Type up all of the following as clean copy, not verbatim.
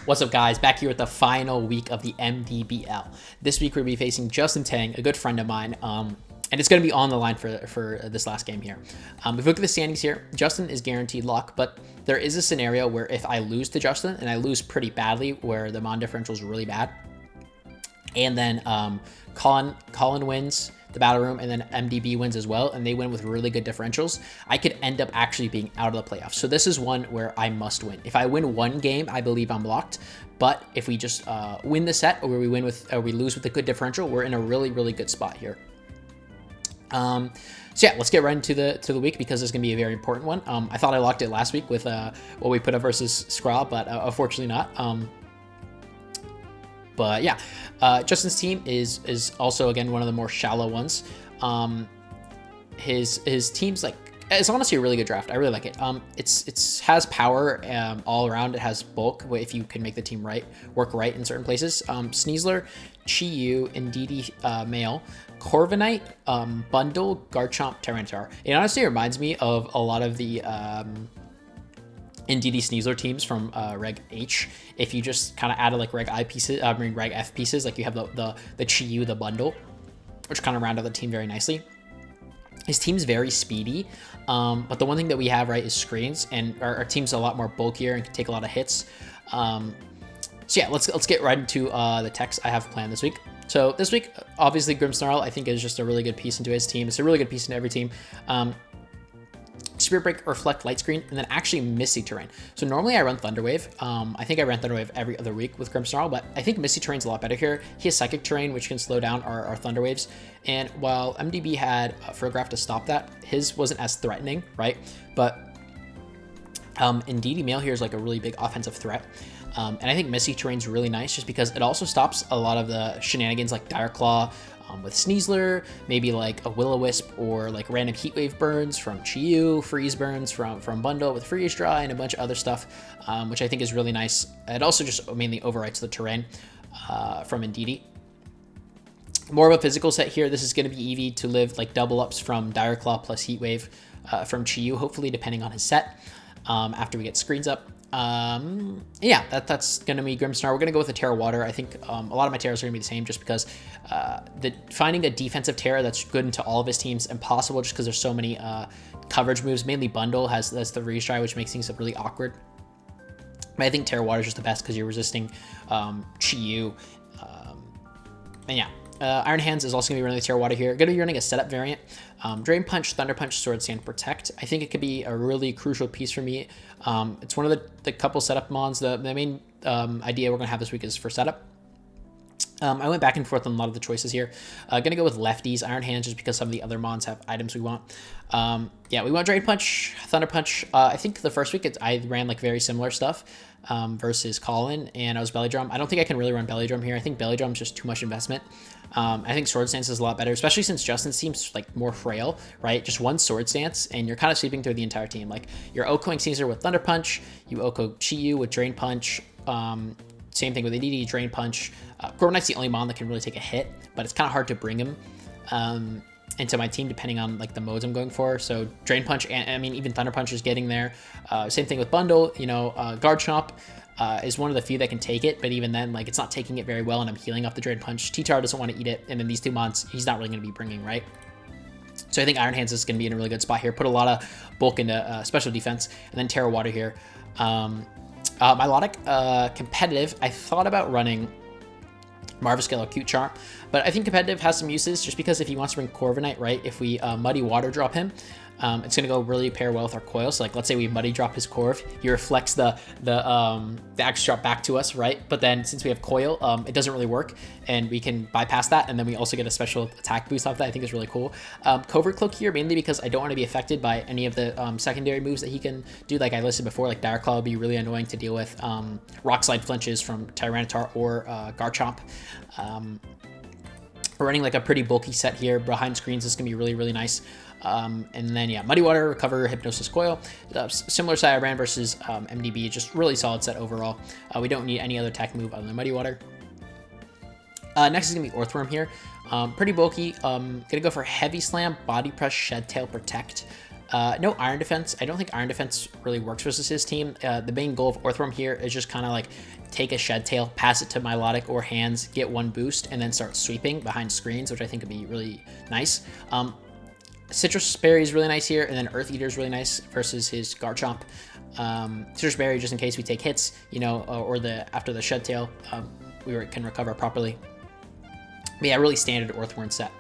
What's up, guys? Back here with the final week of the MDBL. This week we'll be facing Justin Tang, a good friend of mine, and it's going to be on the line for this last game here. If we look at the standings here, Justin is guaranteed luck, but there is a scenario where if I lose to Justin, and I lose pretty badly, where the mon differential is really bad, and then Colin wins the battle room, and then MDB wins as well, and they win with really good differentials, I could end up actually being out of the playoffs. So this is one where I must win. If I win one game, I believe I'm locked. But if we just win the set, or we lose with a good differential, we're in a really, really good spot here. So yeah, let's get right into the week, because it's gonna be a very important one. I thought I locked it last week with what we put up versus Scrawl, but unfortunately not. But yeah, Justin's team is also, again, one of the more shallow ones. His team's it's honestly a really good draft. I really like it. It's has power all around. It has bulk if you can make the team work right in certain places. Sneasler, Chi-Yu, MDBL, Male, Corviknight, Bundle, Garchomp, Tyranitar. It honestly reminds me of a lot of the Indeedee Sneasler teams from Reg H. If you just kind of added Reg I pieces, Reg F pieces, you have the Chi-Yu, the Bundle, which kind of round out the team very nicely. His team's very speedy, but the one thing that we have is screens, and our team's a lot more bulkier and can take a lot of hits. So yeah, let's get right into the techs I have planned this week. So this week, obviously, Grimmsnarl I think is just a really good piece into his team. It's a really good piece into every team. Spirit Break, Reflect, Light Screen, and then actually Misty Terrain. So normally I run Thunder Wave. I think I ran Thunder Wave every other week with Grimmsnarl, but I think Misty Terrain's a lot better here. He has Psychic Terrain, which can slow down our Thunder Waves. And while MDB had Photograph to stop that, his wasn't as threatening, right? But Indeedee Male here is a really big offensive threat. And I think Misty Terrain's really nice just because it also stops a lot of the shenanigans like Dire Claw, with Sneasler, maybe a Will-O-Wisp, or random Heat Wave burns from Chi-Yu, Freeze burns from Bundle with Freeze Dry, and a bunch of other stuff, which I think is really nice. It also just mainly overwrites the terrain from Indeedee. More of a physical set here. This is going to be easy to live double ups from Dire Claw plus Heat Wave from Chi-Yu, hopefully, depending on his set, after we get screens up. Yeah, that's gonna be Grimmsnarl. We're gonna go with a Terra Water. I think a lot of my Terras are gonna be the same, just because finding a defensive Terra that's good into all of his teams impossible, just because there's so many coverage moves. Mainly Bundle has the Freeze Dry, which makes things really awkward. But I think Terra Water is just the best because you're resisting Chi-Yu. And yeah, Iron Hands is also going to be running the Terra Water here. Going to be running a setup variant. Drain Punch, Thunder Punch, Sword Sand, Protect. I think it could be a really crucial piece for me. It's one of the couple setup mons. The main idea we're going to have this week is for setup. I went back and forth on a lot of the choices here. Gonna go with lefties, Iron Hands, just because some of the other mons have items we want. Yeah, we want Drain Punch, Thunder Punch. I think the first week I ran very similar stuff versus Colin, and I was Belly Drum. I don't think I can really run Belly Drum here. I think Belly Drum is just too much investment. I think Sword Stance is a lot better, especially since Justin seems more frail, right? Just one Sword Stance, and you're kind of sweeping through the entire team. You're OHKOing Caesar with Thunder Punch, you OHKO Chi-Yu with Drain Punch, same thing with Indeedee, Drain Punch. Corviknight's the only mon that can really take a hit, but it's kind of hard to bring him into my team depending on the modes I'm going for. So Drain Punch, and I mean even Thunder Punch is getting there. Same thing with Bundle. Garchomp is one of the few that can take it, but even then, it's not taking it very well, and I'm healing off the Drain Punch. T-Tar doesn't want to eat it, and then these two mons, he's not really going to be bringing, right? So I think Iron Hands is going to be in a really good spot here. Put a lot of bulk into special defense, and then Terra Water here. Milotic, competitive, I thought about running Marvascale or Cute Charm, but I think competitive has some uses, just because if he wants to bring Corviknight, right, if we Muddy Water drop him, it's going to go really pair well with our coil. So let's say we Muddy drop his Corv, he reflects the axe drop back to us, right? But then since we have coil, it doesn't really work, and we can bypass that, and then we also get a special attack boost off that. I think is really cool. Covert Cloak here, mainly because I don't want to be affected by any of the secondary moves that he can do. Like I listed before, Dire Claw would be really annoying to deal with. Rock Slide flinches from Tyranitar or Garchomp. We're running a pretty bulky set here. Behind screens is going to be really, really nice. And then, yeah, Muddy Water, Recover, Hypnosis, Coil. Similar side I ran versus MDB, just really solid set overall. We don't need any other attack move other than Muddy Water. Next is going to be Orthworm here. Pretty bulky. Gonna go for Heavy Slam, Body Press, Shed Tail, Protect. No Iron Defense. I don't think Iron Defense really works versus his team. The main goal of Orthworm here is just kind of like take a Shed Tail, pass it to Milotic or Hands, get one boost, and then start sweeping behind screens, which I think would be really nice. Citrus Berry is really nice here, and then Earth Eater is really nice versus his Garchomp. Citrus Berry, just in case we take hits, you know, or after the Shed Tail, we can recover properly. But yeah, really standard Orthworm set.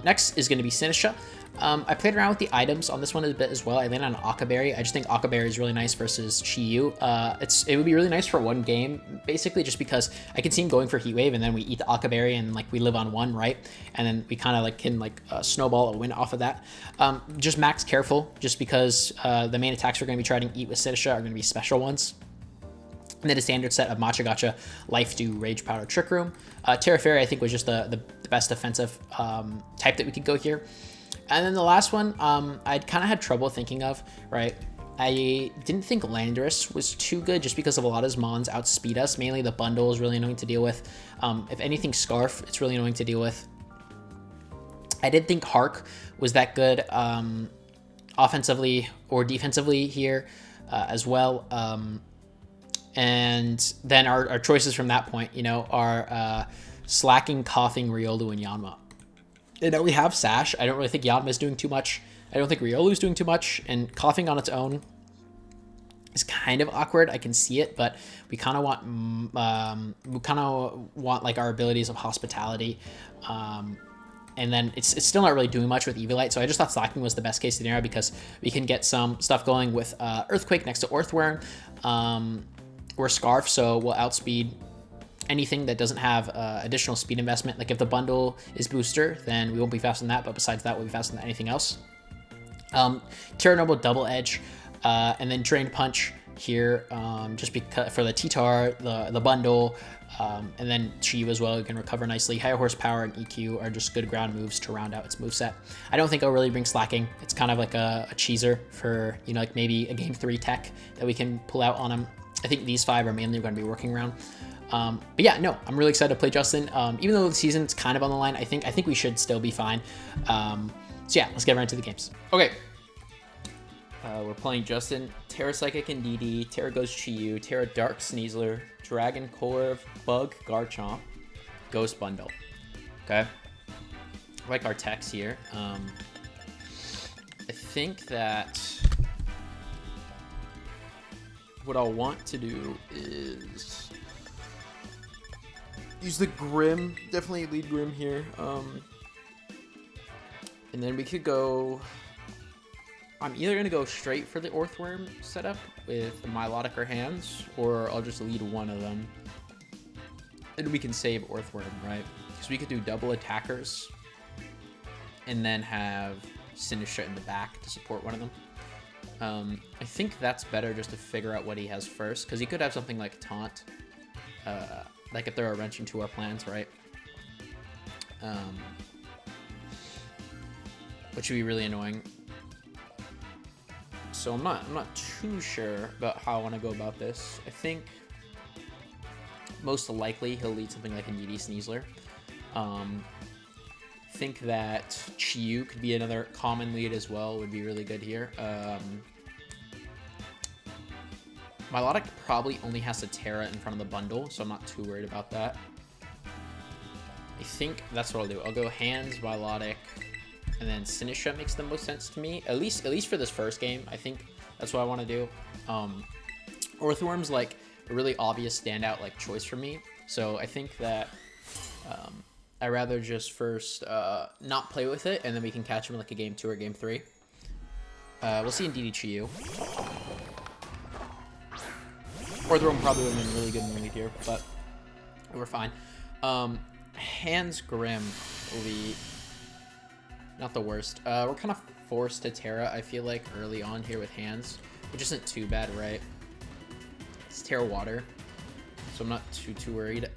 Next is going to be Sinistra. I played around with the items on this one a bit as well. I landed on Akaberry. I just think Akaberry is really nice versus Chi-Yu. It would be really nice for one game, basically, just because I can see him going for Heat Wave, and then we eat the Akaberry, and like we live on one, right? And then we kind of like can like snowball a win off of that. Just max careful, just because the main attacks we're going to be trying to eat with Sinistra are going to be special ones. And then a standard set of Matcha Gotcha, Life Dew, Rage Powder, Trick Room. Terra Fairy, I think, was just the best defensive type that we could go here. And then the last one, I'd kind of had trouble thinking of, right? I didn't think Landorus was too good just because of a lot of his mons outspeed us. Mainly the bundle is really annoying to deal with. If anything, Scarf, it's really annoying to deal with. I did think Hark was that good offensively or defensively here as well. And then our choices from that point, you know, are Slacking, Coughing, Riolu, and Yanma. And now we have Sash. I don't really think Yanma is doing too much. I don't think Riolu is doing too much. And Coughing on its own is kind of awkward. I can see it, but we kind of want like our abilities of Hospitality. And then it's still not really doing much with Eviolite, so I just thought Slacking was the best case scenario because we can get some stuff going with Earthquake next to Orthworm. Or Scarf, so we'll outspeed anything that doesn't have additional speed investment. Like if the bundle is booster, then we won't be faster than that, but besides that, we'll be faster than anything else. Terra Noble Double Edge, and then Drain Punch here, just because for the T-Tar, the bundle, and then Chi-Yu as well, you can recover nicely. Higher Horsepower and EQ are just good ground moves to round out its moveset. I don't think I'll really bring Slacking. It's kind of like a cheeser for, you know, like maybe a Game 3 tech that we can pull out on him. I think these 5 are mainly going to be working around. But yeah, no, I'm really excited to play Justin. Even though the season's kind of on the line, I think we should still be fine. So yeah, let's get right into the games. Okay. We're playing Justin, Terra Psychic and DD, Terra Ghost Chi-Yu, Terra Dark Sneasler, Dragon Corv, Bug Garchomp, Ghost Bundle. Okay. I like our techs here. I think that what I'll want to do is use the Grim, definitely lead Grim here. And then we could go, I'm either going to go straight for the Orthworm setup with the Milotic or Hands, or I'll just lead one of them. And we can save Orthworm, right? Because we could do double attackers and then have Sinistra in the back to support one of them. I think that's better just to figure out what he has first, because he could have something like Taunt, like if they're a wrench into our plans, right? Which would be really annoying. So I'm not too sure about how I want to go about this. I think most likely he'll lead something like a Needy Sneasler. Think that Chi-Yu could be another common lead as well, would be really good here. Milotic probably only has a Terra in front of the bundle, so I'm not too worried about that. I think that's what I'll do. I'll go Hands, Milotic, and then Sinistra makes the most sense to me. At least for this first game, I think that's what I want to do. Orthworm's like a really obvious standout like choice for me, so I think that I'd rather just first not play with it, and then we can catch him in like a game 2 or game 3. We'll see in DD Chi-Yu. Orthworm probably would have been really good in the lead here, but we're fine. Hands Grim will be not the worst. We're kind of forced to Terra, I feel like, early on here with Hands, which isn't too bad, right? It's Terra Water, so I'm not too worried.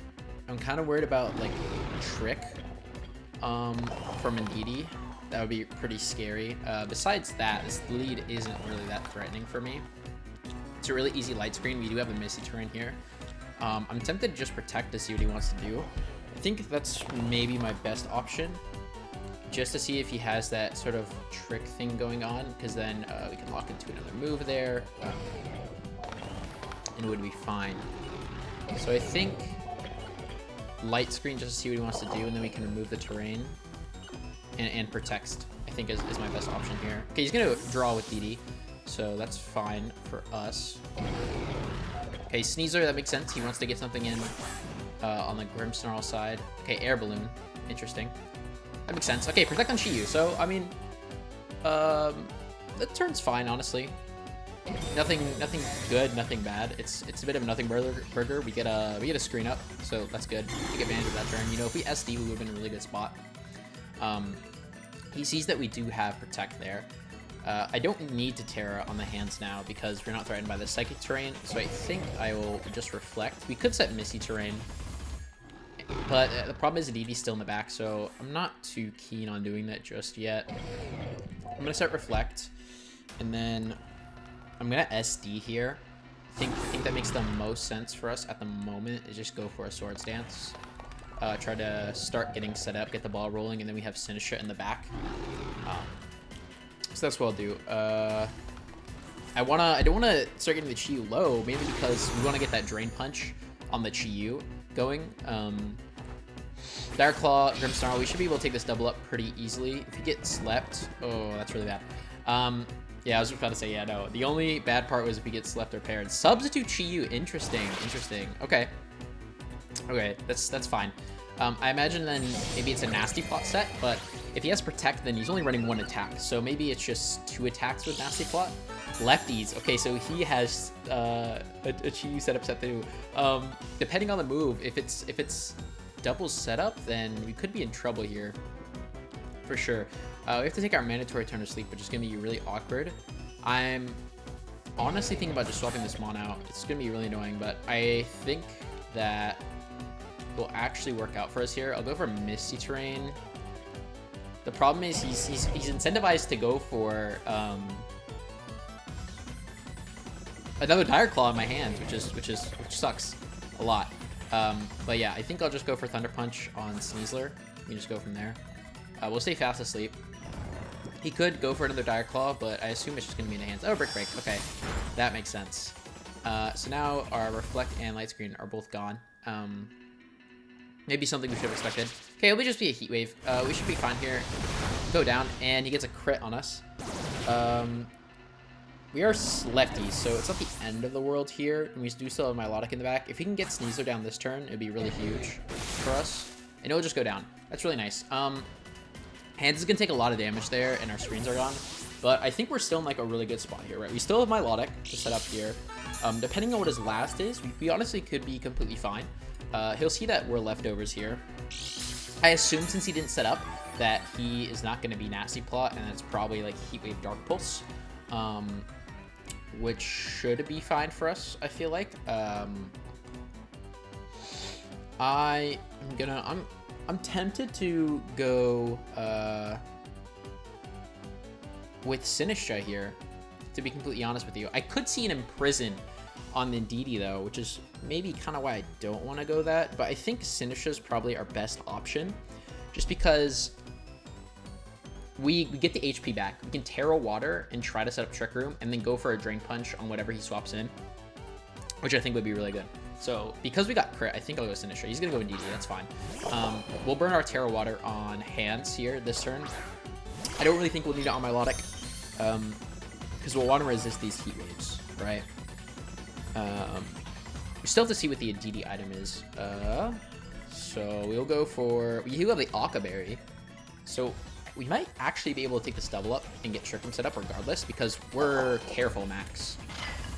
I'm kind of worried about like Trick from Indeedee. That would be pretty scary. Besides that, this lead isn't really that threatening for me. It's a really easy light screen. We do have a Misty Terrain here. I'm tempted to just protect to see what he wants to do. I think that's maybe my best option, just to see if he has that sort of trick thing going on, because then we can lock into another move there, and it would be fine. So I think light screen just to see what he wants to do, and then we can remove the terrain and protect, I think is my best option here. Okay, he's gonna draw with DD, so that's fine for us. Okay, Sneasler, that makes sense. He wants to get something in on the Grimmsnarl side. Okay, Air Balloon, interesting. That makes sense. Okay, protect on Chi-Yu. So, I mean, that turn's fine, honestly. Nothing good, nothing bad. It's a bit of a nothing burger. We get a screen up, so that's good. Take advantage of that turn. You know, if we SD, we would have been in a really good spot. He sees that we do have protect there. I don't need to Terra on the hands now because we're not threatened by the psychic terrain. So I think I will just reflect. We could set Misty terrain, but the problem is DD's still in the back, so I'm not too keen on doing that just yet. I'm gonna set reflect, and then I'm gonna SD here. I think that makes the most sense for us at the moment is just go for a Swords Dance. Try to start getting set up, get the ball rolling, and then we have Sinistra in the back. So that's what I'll do. I don't wanna start getting the Chi-Yu low, mainly because we wanna get that Drain Punch on the Chi-Yu going. Dire Claw, Grimmsnarl, we should be able to take this double up pretty easily. If you get slept, oh, that's really bad. Yeah, I was about to say, yeah, no. The only bad part was if we get slept or paired. Substitute Chi-Yu, interesting. Okay. Okay, that's fine. I imagine then maybe it's a Nasty Plot set, but if he has Protect, then he's only running 1 attack. So maybe it's just 2 attacks with Nasty Plot. Lefties. Okay, so he has a Chi-Yu setup set too. Depending on the move, if it's double setup, then we could be in trouble here. For sure. We have to take our mandatory turn to sleep, which is going to be really awkward. I'm honestly thinking about just swapping this Mon out. It's going to be really annoying, but I think that will actually work out for us here. I'll go for Misty Terrain. The problem is he's incentivized to go for another Dire Claw in my hands, which sucks a lot. But yeah, I think I'll just go for Thunder Punch on Sneasler. We can just go from there. We'll stay fast asleep. He could go for another Dire Claw, but I assume it's just going to be in the hands. Oh, Brick Break. Okay, that makes sense. So now our Reflect and Light Screen are both gone. Maybe something we should have expected. Okay, it'll just be a Heat Wave. We should be fine here. Go down, and he gets a crit on us. We are lefties, so it's not the end of the world here. And we do still have Milotic in the back. If we can get Sneasler down this turn, it'd be really huge for us. And it'll just go down. That's really nice. Hands is going to take a lot of damage there, and our screens are gone. But I think we're still in like a really good spot here, right? We still have Milotic to set up here. Depending on what his last is, we honestly could be completely fine. He'll see that we're leftovers here. I assume since he didn't set up that he is not going to be Nasty Plot, and it's probably like Heat Wave Dark Pulse, which should be fine for us, I feel like. I'm tempted to go with Sinistra here, to be completely honest with you. I could see an Imprison on the DD though, which is maybe kind of why I don't want to go that, but I think Sinistra is probably our best option, just because we get the HP back. We can Terra Water and try to set up Trick Room, and then go for a Drain Punch on whatever he swaps in, which I think would be really good. So because we got crit, I think I'll go Sinistra. He's gonna go in DD, that's fine. We'll burn our Terra Water on hands here this turn. I don't really think we'll need it on Milotic, because we'll want to resist these Heat Waves, right? We still have to see what the DD item is. So we'll go for... We do have the Akka Berry, so we might actually be able to take this double up and get Trick Room set up regardless, because we're Careful Max.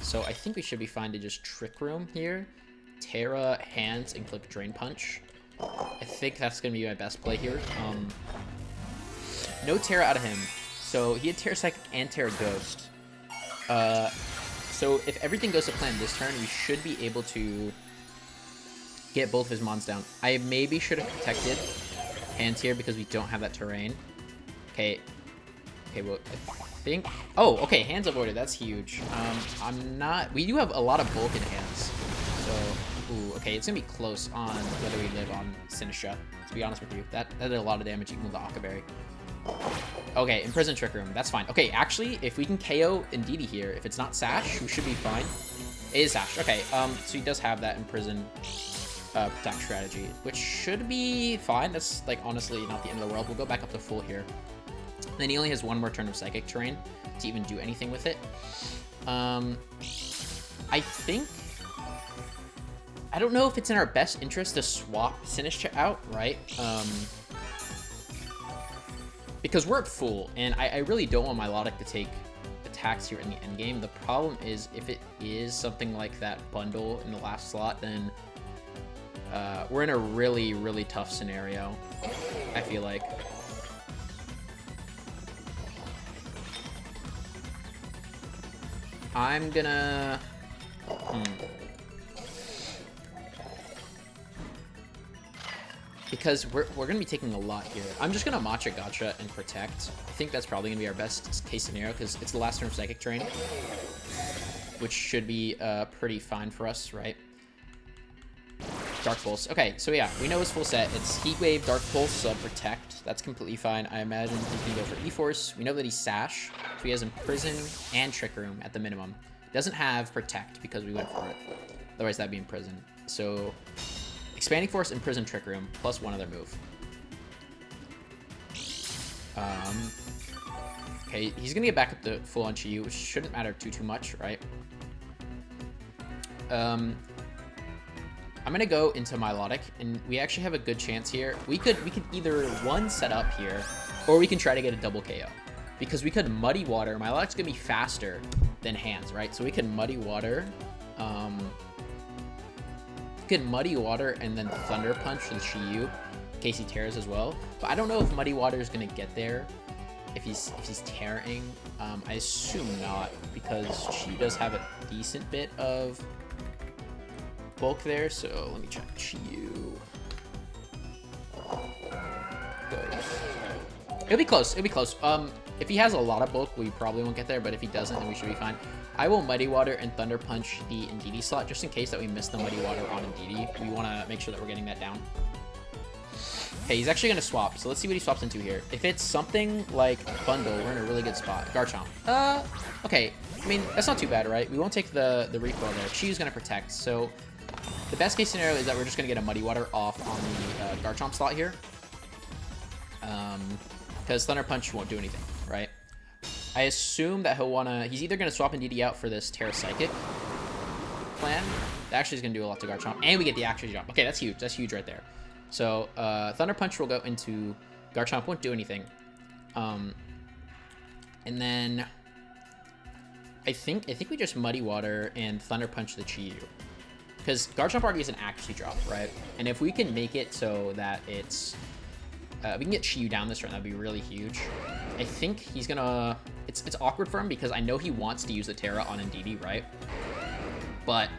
So I think we should be fine to just Trick Room here, Terra, hands, and click Drain Punch. I think that's going to be my best play here. No Terra out of him. So he had Terra Psychic and Terra Ghost. So if everything goes to plan this turn, we should be able to get both of his mons down. I maybe should have protected hands here because we don't have that terrain. Okay. Okay, well, I think... Oh, okay, hands avoided. That's huge. I'm not... We do have a lot of bulk in hands. So, ooh, okay, it's going to be close on whether we live on Sinistra, to be honest with you. That did a lot of damage even with the Akka Berry. Okay, Imprison Trick Room. That's fine. Okay, actually, if we can KO Indeedee here, if it's not Sash, we should be fine. It is Sash. Okay, so he does have that Imprison Protect strategy, which should be fine. That's, like, honestly not the end of the world. We'll go back up to full here. And then he only has one more turn of Psychic Terrain to even do anything with it. I think... I don't know if it's in our best interest to swap Sinistcha out, right? Because we're at full, and I really don't want Milotic to take attacks here in the endgame. The problem is, if it is something like that bundle in the last slot, then we're in a really, really tough scenario, I feel like. I'm gonna... Because we're going to be taking a lot here. I'm just going to Matcha Gotcha and Protect. I think that's probably going to be our best case scenario because it's the last turn of Psychic Terrain, which should be pretty fine for us, right? Dark Pulse. Okay, so yeah, we know his full set. It's Heat Wave, Dark Pulse, Protect. That's completely fine. I imagine he can go for E-Force. We know that he's Sash, so he has Imprison and Trick Room at the minimum. Doesn't have Protect because we went for it. Otherwise, that'd be Imprison. So... Expanding Force, Imprison, Trick Room, plus one other move. Okay, he's gonna get back up to full on Chi-Yu, which shouldn't matter too much, right? I'm gonna go into Milotic, and we actually have a good chance here. We could either one set up here, or we can try to get a double KO, because we could Muddy Water. Milotic's gonna be faster than Hands, right? So we can Muddy Water. Could Muddy Water and then Thunder Punch for the Chi-Yu in case he tears as well. But I don't know if Muddy Water is going to get there if he's tearing. I assume not, because Chi does have a decent bit of bulk there. So let me check. Chi-Yu. It'll be close. It'll be close. If he has a lot of bulk, we probably won't get there. But if he doesn't, then we should be fine. I will Muddy Water and Thunder Punch the Indeedee slot, just in case that we miss the Muddy Water on Indeedee. We want to make sure that we're getting that down. Okay, he's actually going to swap, so let's see what he swaps into here. If it's something like Bundle, we're in a really good spot. Garchomp. Okay. I mean, that's not too bad, right? We won't take the recoil there. Chi-Yu's going to Protect, so the best case scenario is that we're just going to get a Muddy Water off on the Garchomp slot here. Because Thunder Punch won't do anything, right? I assume that he'll want to... He's either going to swap Indeedee out for this Terra Psychic plan. That actually is going to do a lot to Garchomp. And we get the Action Jump. Okay, that's huge. That's huge right there. So, Thunder Punch will go into... Garchomp won't do anything. And then... I think we just Muddy Water and Thunder Punch the Chi-Yu. Because Garchomp already is an Accuracy Drop, right? And if we can make it so that it's... we can get Chi-Yu down this turn, that'd be really huge. I think he's gonna... It's awkward for him because I know he wants to use the Terra on Indeedee, right? But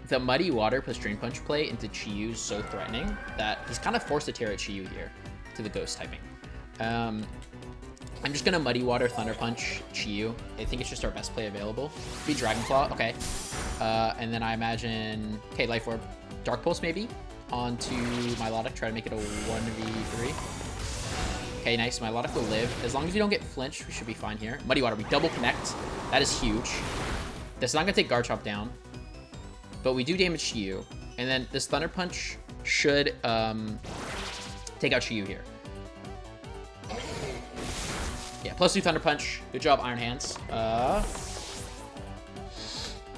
the Muddy Water plus Drain Punch play into Chi-Yu is so threatening that he's kind of forced to Terra Chi-Yu here to the Ghost typing. I'm just gonna Muddy Water, Thunder Punch, Chi-Yu. I think it's just our best play available. Be Dragon Claw, okay. And then I imagine... Okay, Life Orb. Dark Pulse maybe? Onto Milotic, try to make it a 1v3. Okay, nice. Milotic will live. As long as we don't get flinched, we should be fine here. Muddy Water, we double connect. That is huge. That's not going to take Garchomp down. But we do damage Chi-Yu. And then this Thunder Punch should take out Chi-Yu here. Yeah, +2 Thunder Punch. Good job, Iron Hands.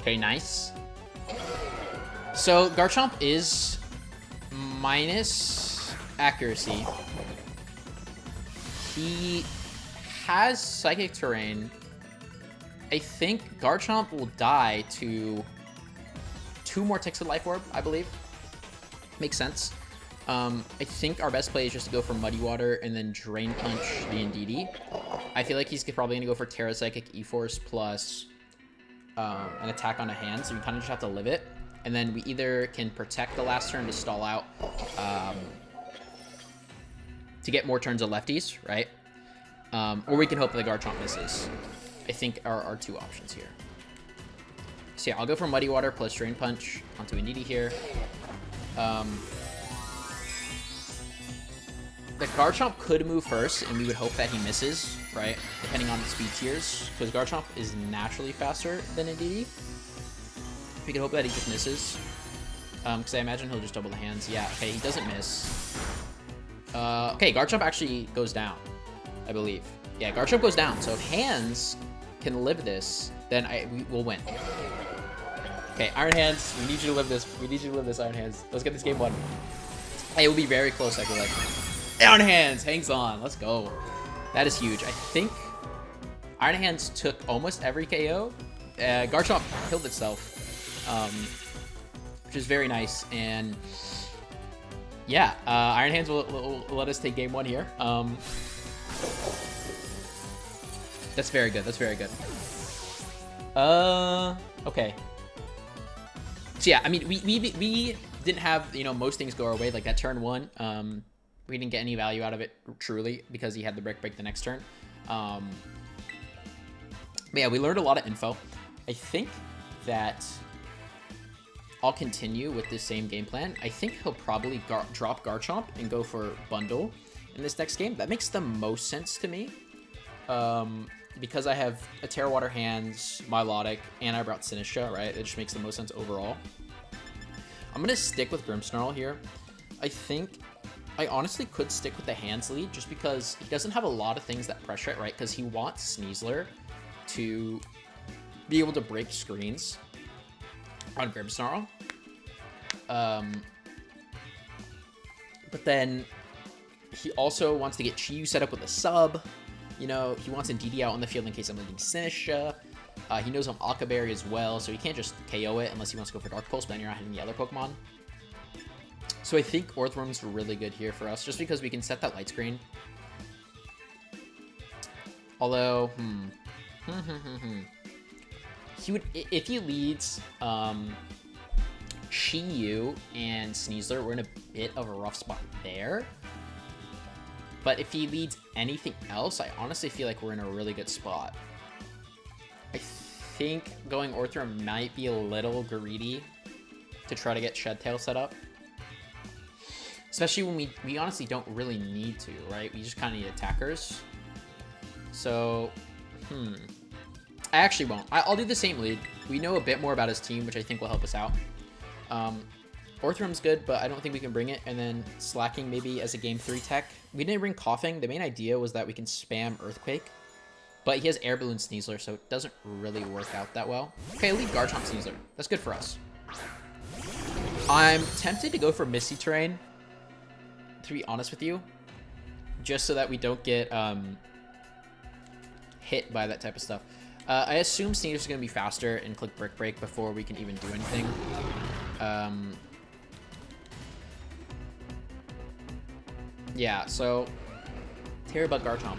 Okay, nice. So Garchomp is minus accuracy. He has Psychic Terrain. I think Garchomp will die to 2 more ticks of Life Orb, I believe. Makes sense. I think our best play is just to go for Muddy Water and then Drain Punch the Indeedee. I feel like he's probably going to go for Terra Psychic E-Force plus an attack on a hand, so we kind of just have to live it. And then we either can Protect the last turn to stall out to get more turns of lefties, right? Or we can hope that the Garchomp misses. I think are our 2 options here. So yeah, I'll go for Muddy Water plus Drain Punch onto Indeedee here. the Garchomp could move first, and we would hope that he misses, right? Depending on the speed tiers, because Garchomp is naturally faster than Indeedee. We could hope that he just misses, because I imagine he'll just double the hands. Yeah, okay, he doesn't miss. Okay, Garchomp actually goes down, I believe. Yeah, Garchomp goes down, so if hands can live this, then we will win. Okay, Iron Hands, we need you to live this. We need you to live this, Iron Hands. Let's get this game won. Hey, it will be very close, I feel like. Iron Hands hangs on. Let's go. That is huge. I think Iron Hands took almost every KO. Garchomp killed itself, which is very nice. And yeah, Iron Hands will let us take game 1 here. That's very good. That's very good. Okay. So yeah, I mean, we didn't have, you know, most things go our way. Like that turn 1, we didn't get any value out of it truly because he had the Brick Break the next turn. But yeah, we learned a lot of info. I think that I'll continue with this same game plan. I think he'll probably drop Garchomp and go for Bundle in this next game. That makes the most sense to me. Because I have a Terra Water Hands, Milotic, and I brought Sinistra, right? It just makes the most sense overall. I'm going to stick with Grimmsnarl here. I think I honestly could stick with the Hands lead just because he doesn't have a lot of things that pressure it, right? Because he wants Sneasler to be able to break screens on Grimmsnarl. But then he also wants to get Chiyu set up with a sub. You know, he wants Indeedee out on the field in case I'm leading Sinistra. He knows I'm Akaberry as well, so he can't just KO it unless he wants to go for Dark Pulse, but then you're not hitting the other Pokemon. So I think Orthrum's really good here for us, just because we can set that light screen. Although, he would, if he leads Chiyu and Sneasler, we're in a bit of a rough spot there. But if he leads anything else, I honestly feel like we're in a really good spot. I think going Orthrum might be a little greedy to try to get Shedtail set up. Especially when we honestly don't really need to, right? We just kind of need attackers. So, I actually won't. I'll do the same lead. We know a bit more about his team, which I think will help us out. Orthrum's good, but I don't think we can bring it. And then Slacking maybe as a game 3 tech. We didn't bring Coughing. The main idea was that we can spam Earthquake. But he has Air Balloon Sneasler, so it doesn't really work out that well. Okay, lead Garchomp Sneasler. That's good for us. I'm tempted to go for Misty Terrain, to be honest with you. Just so that we don't get hit by that type of stuff. I assume Sneasler's going to be faster and click Brick Break before we can even do anything. Yeah, so Terra-Bug Garchomp.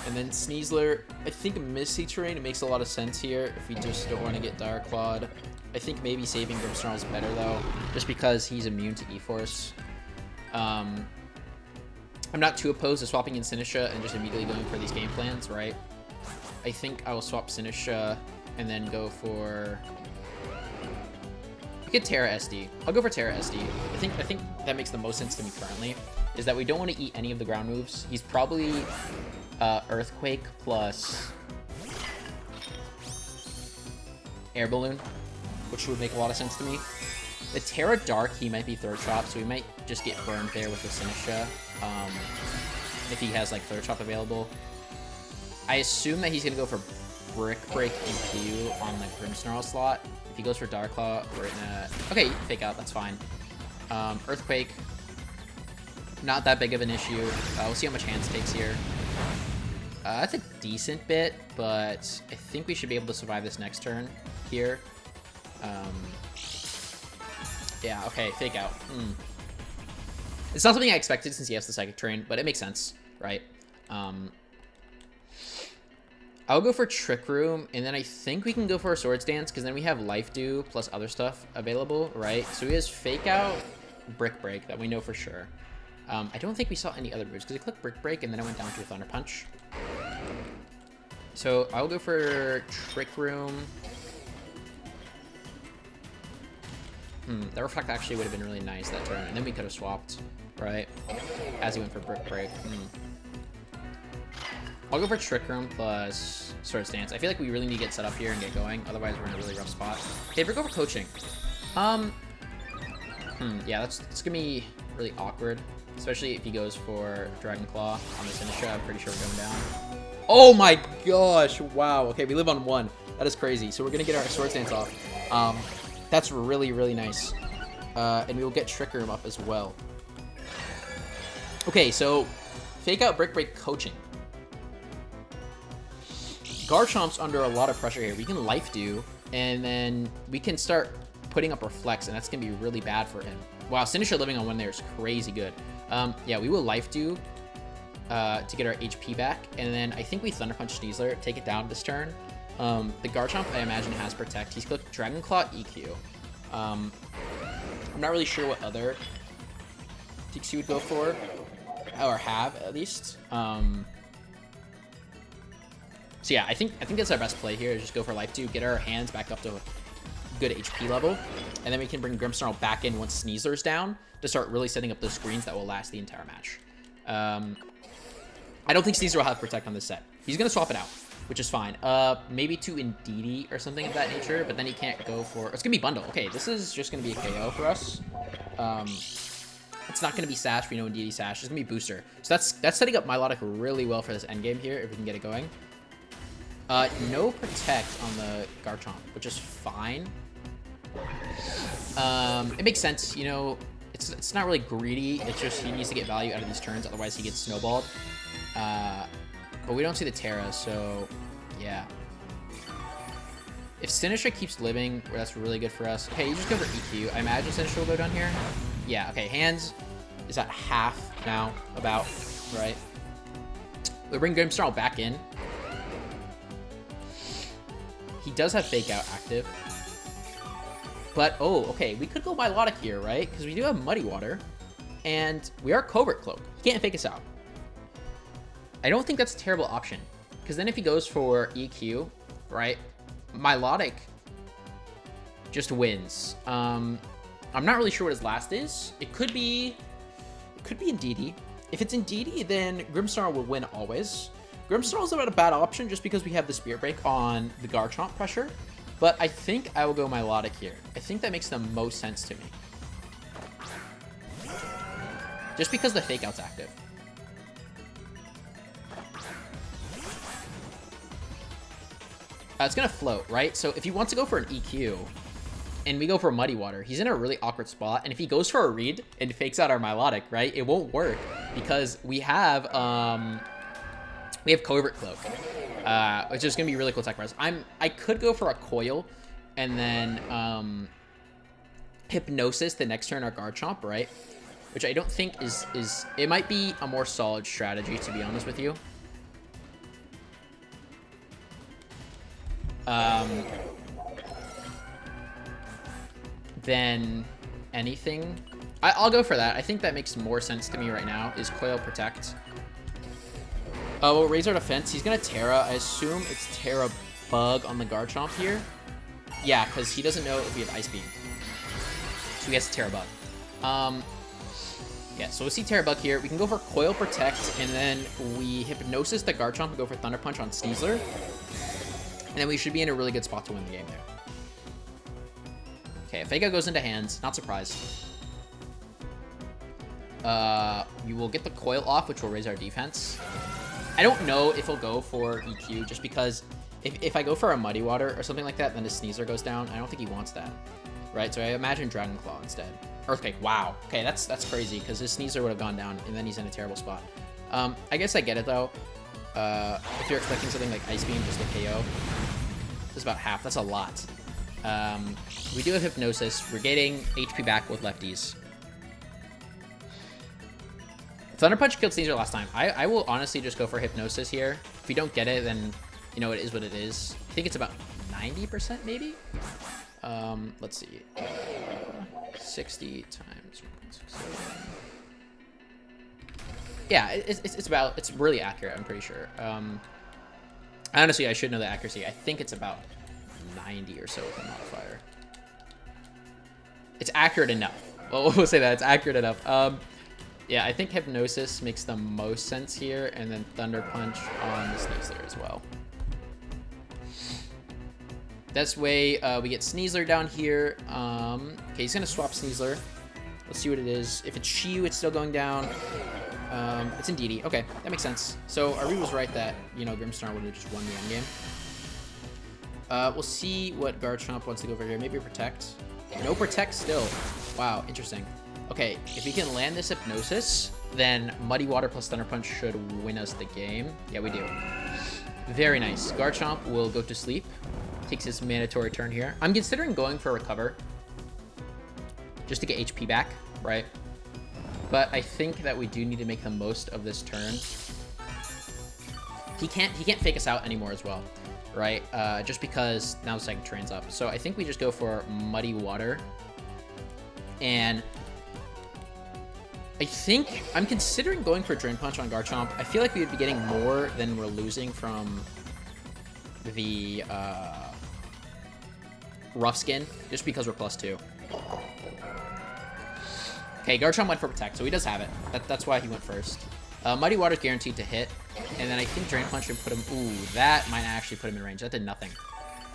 And then Sneasler, I think Misty Terrain, it makes a lot of sense here if we just don't want to get Dire Clawed. I think maybe saving Grimmsnarl is better though, just because he's immune to E-Force. I'm not too opposed to swapping in Sinistra and just immediately going for these game plans, right? I think I will swap Sinistra and then go for... We could Terra SD. I'll go for Terra SD. I think that makes the most sense to me currently, is that we don't want to eat any of the ground moves. He's probably Earthquake plus Air Balloon, which would make a lot of sense to me. The Terra Dark, he might be Third Chop, so we might just get burned there with the Sinistra if he has like Third Chop available. I assume that he's going to go for Brick Break EQ on the Grimmsnarl slot. If he goes for Dark Claw, we're in a... Okay, Fake Out, that's fine. Earthquake, not that big of an issue. We'll see how much Hands takes here. That's a decent bit, but I think we should be able to survive this next turn here. Yeah, okay, Fake Out. It's not something I expected since he has the Psychic Terrain, but it makes sense, right? I'll go for Trick Room, and then I think we can go for a Swords Dance, because then we have Life Dew plus other stuff available, right? So he has Fake Out, Brick Break, that we know for sure. I don't think we saw any other moves, because he clicked Brick Break, and then I went down to a Thunder Punch. So I'll go for Trick Room. That reflect actually would have been really nice that turn, and then we could have swapped, right? As he went for Brick Break. I'll go for Trick Room plus Swords Dance. I feel like we really need to get set up here and get going, otherwise we're in a really rough spot. Okay, we're going for Coaching. Yeah, it's gonna be really awkward, especially if he goes for Dragon Claw on this Sinistra. I'm pretty sure we're going down. Oh my gosh! Wow. Okay, we live on 1. That is crazy. So we're gonna get our Swords Dance off. That's really, really nice. And we will get Trick Room up as well. Okay, so Fake Out, Brick Break, Coaching. Garchomp's under a lot of pressure here. We can Life Dew, and then we can start putting up Reflex, and that's going to be really bad for him. Wow, Sinistra living on 1 there is crazy good. Yeah, we will Life Dew to get our HP back, and then I think we Thunder Punch Sneasler, take it down this turn. The Garchomp, I imagine, has Protect. He's clicked Dragon Claw, EQ. I'm not really sure what other ticks he would go for, or have, at least. So yeah, I think that's our best play here, is just go for Life Dew, get our hands back up to a good HP level, and then we can bring Grimmsnarl back in once Sneasler's down to start really setting up those screens that will last the entire match. I don't think Sneasler will have Protect on this set. He's going to swap it out, which is fine. Maybe to Indeedee or something of that nature, but then he can't go for... It's going to be Bundle. Okay, this is just going to be a KO for us. It's not going to be Sash. We know Indeedee Sash. It's going to be Booster. So that's setting up Milotic really well for this endgame here, if we can get it going. No Protect on the Garchomp, which is fine. It makes sense, you know, it's not really greedy, it's just he needs to get value out of these turns, otherwise he gets snowballed. But we don't see the Terra, so yeah. If Sinistra keeps living, that's really good for us. Okay, you just go for EQ. I imagine Sinistra will go down here. Yeah, okay, hands is at half now, about, right? We bring Grimmsnarl back in. He does have Fake Out active. But, oh, okay, we could go Milotic here, right? Because we do have Muddy Water, and we are Covert Cloak. He can't fake us out. I don't think that's a terrible option, because then if he goes for EQ, right, Milotic just wins. I'm not really sure what his last is. It could be Indeedee. If it's Indeedee, then Grimmsnarl will win always. Grimmsnarl is not a bad option just because we have the Spirit Break on the Garchomp pressure. But I think I will go Milotic here. I think that makes the most sense to me. Just because the Fake Out's active. It's going to float, right? So if he wants to go for an EQ, and we go for Muddy Water, he's in a really awkward spot. And if he goes for a read and fakes out our Milotic, right, it won't work because we have Covert Cloak, which is gonna be really cool tech for us. I could go for a Coil, and then Hypnosis the next turn our Garchomp, right? Which I don't think is it might be a more solid strategy, to be honest with you. Than anything. I'll go for that. I think that makes more sense to me right now, is Coil Protect. We'll raise our defense. He's going to Terra. I assume it's Terra Bug on the Garchomp here. Yeah, because he doesn't know if we have Ice Beam. So he has to Terra Bug. Yeah, so we'll see Terra Bug here. We can go for Coil Protect, and then we Hypnosis the Garchomp and go for Thunder Punch on Sneasler. And then we should be in a really good spot to win the game there. Okay, Fake Out goes into hands. Not surprised. You will get the Coil off, which will raise our defense. I don't know if he'll go for EQ, just because if I go for a Muddy Water or something like that, then his Sneasler goes down. I don't think he wants that, right? So I imagine Dragon Claw instead. Earthquake, wow. Okay, that's crazy, because his Sneasler would have gone down, and then he's in a terrible spot. I guess I get it, though. If you're expecting something like Ice Beam, just a KO, it's about half. That's a lot. We do have Hypnosis. We're getting HP back with lefties. Thunder Punch killed Sneasler last time. I will honestly just go for Hypnosis here. If we don't get it, then, you know, it is what it is. I think it's about 90% maybe? Let's see. 60 times 1.67. Yeah, it's really accurate, I'm pretty sure. Honestly, I should know the accuracy. I think it's about 90 or so with the modifier. It's accurate enough. Well, we'll say that. It's accurate enough. Yeah, I think Hypnosis makes the most sense here, and then Thunder Punch on the Sneasler as well. This way, we get Sneasler down here. Okay, he's going to swap Sneasler. Let's see what it is. If it's Shiyu, it's still going down. It's Indeedee. Okay, that makes sense. So Ari was right that, you know, Grimmsnarl would have just won the endgame. We'll see what Garchomp wants to go over here. Maybe Protect. No Protect still. Wow, interesting. Okay, if we can land this Hypnosis, then Muddy Water plus Thunder Punch should win us the game. Yeah, we do. Very nice. Garchomp will go to sleep. Takes his mandatory turn here. I'm considering going for a Recover. Just to get HP back, right? But I think that we do need to make the most of this turn. He can't fake us out anymore as well, right? Just because now the second terrain's up. So I think we just go for Muddy Water. And I think I'm considering going for Drain Punch on Garchomp. I feel like we would be getting more than we're losing from the Rough Skin, just because we're +2. Okay, Garchomp went for Protect, so he does have it. That's why he went first. Muddy Water's guaranteed to hit, and then I think Drain Punch should put him... Ooh, that might actually put him in range. That did nothing.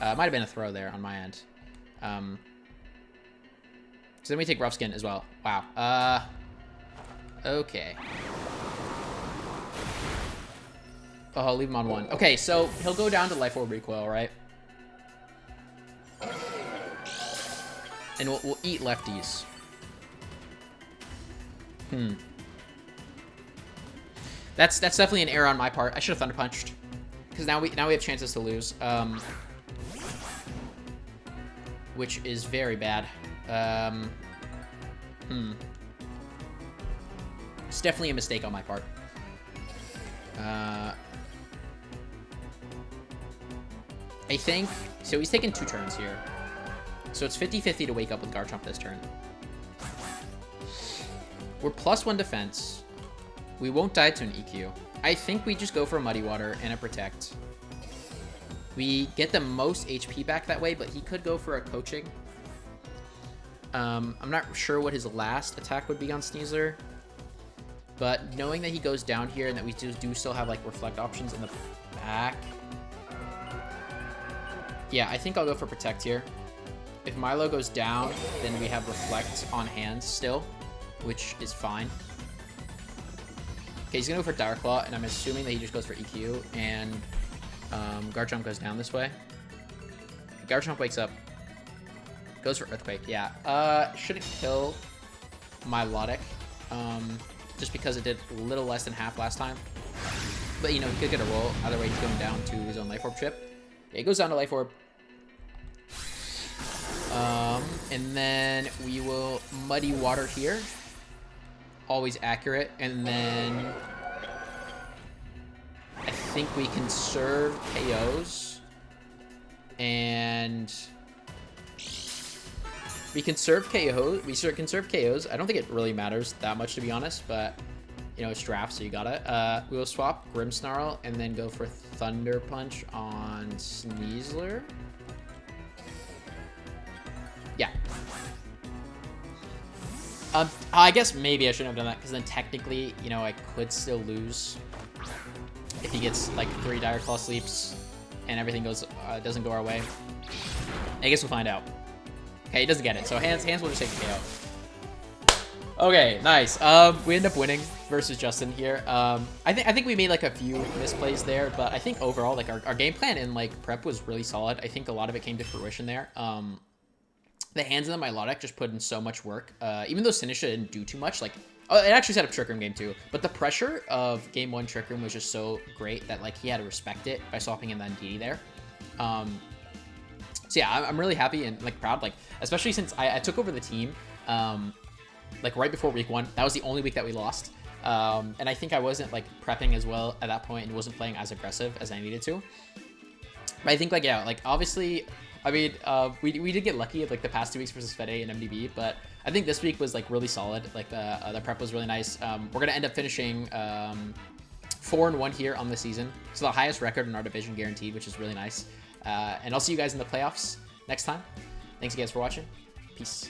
Might have been a throw there on my end. So then we take Rough Skin as well. Wow. Okay. Oh, I'll leave him on 1. Okay, so he'll go down to Life Orb Recoil, right? And we'll eat lefties. That's definitely an error on my part. I should have Thunder Punched, because now we have chances to lose, which is very bad. It's definitely a mistake on my part. I think so. He's taking 2 turns here, so it's 50-50 to wake up with Garchomp this turn. We're +1 defense. We won't die to an EQ. I think we just go for a Muddy Water and a Protect. We get the most HP back that way, but he could go for a Coaching. I'm not sure what his last attack would be on Sneasler, but knowing that he goes down here and that we do still have like Reflect options in the back. Yeah, I think I'll go for Protect here. If Milo goes down, then we have Reflect on hand still, which is fine. Okay, he's gonna go for Dire Claw, and I'm assuming that he just goes for EQ, and Garchomp goes down this way. Garchomp wakes up, goes for Earthquake. Yeah, shouldn't kill Milotic, just because it did a little less than half last time. But you know, he could get a roll. Either way, he's going down to his own Life Orb chip. Yeah, he goes down to Life Orb. And then we will Muddy Water here. Always accurate. And then I think we conserve KOs. And we conserve KOs. We conserve KOs. I don't think it really matters that much, to be honest, but you know, it's draft, so you got it. We will swap Grimmsnarl and then go for Thunder Punch on Sneasler. Yeah. I guess maybe I shouldn't have done that, because then technically, you know, I could still lose if he gets like 3 Dire Claw sleeps and everything goes doesn't go our way. I guess we'll find out. Okay, he doesn't get it, so hands will just take the KO. Okay, nice. We end up winning versus Justin here. I think we made like a few misplays there, but I think overall, like our game plan and like prep was really solid. I think a lot of it came to fruition there. The hands of the Milotic just put in so much work. Even though Sinisha didn't do too much, like it actually set up Trick Room game 2, but the pressure of game 1 Trick Room was just so great that like he had to respect it by swapping in the Indeedee there. So yeah, I'm really happy and like proud, like especially since I took over the team. Like right before week 1, that was the only week that we lost. And I think I wasn't like prepping as well at that point and wasn't playing as aggressive as I needed to. But I think like, yeah, like obviously, I mean, we did get lucky like the past 2 weeks versus Fede and MDB, but I think this week was like really solid. Like the prep was really nice. We're going to end up finishing 4-1 here on the season. So the highest record in our division guaranteed, which is really nice. And I'll see you guys in the playoffs next time. Thanks again for watching. Peace.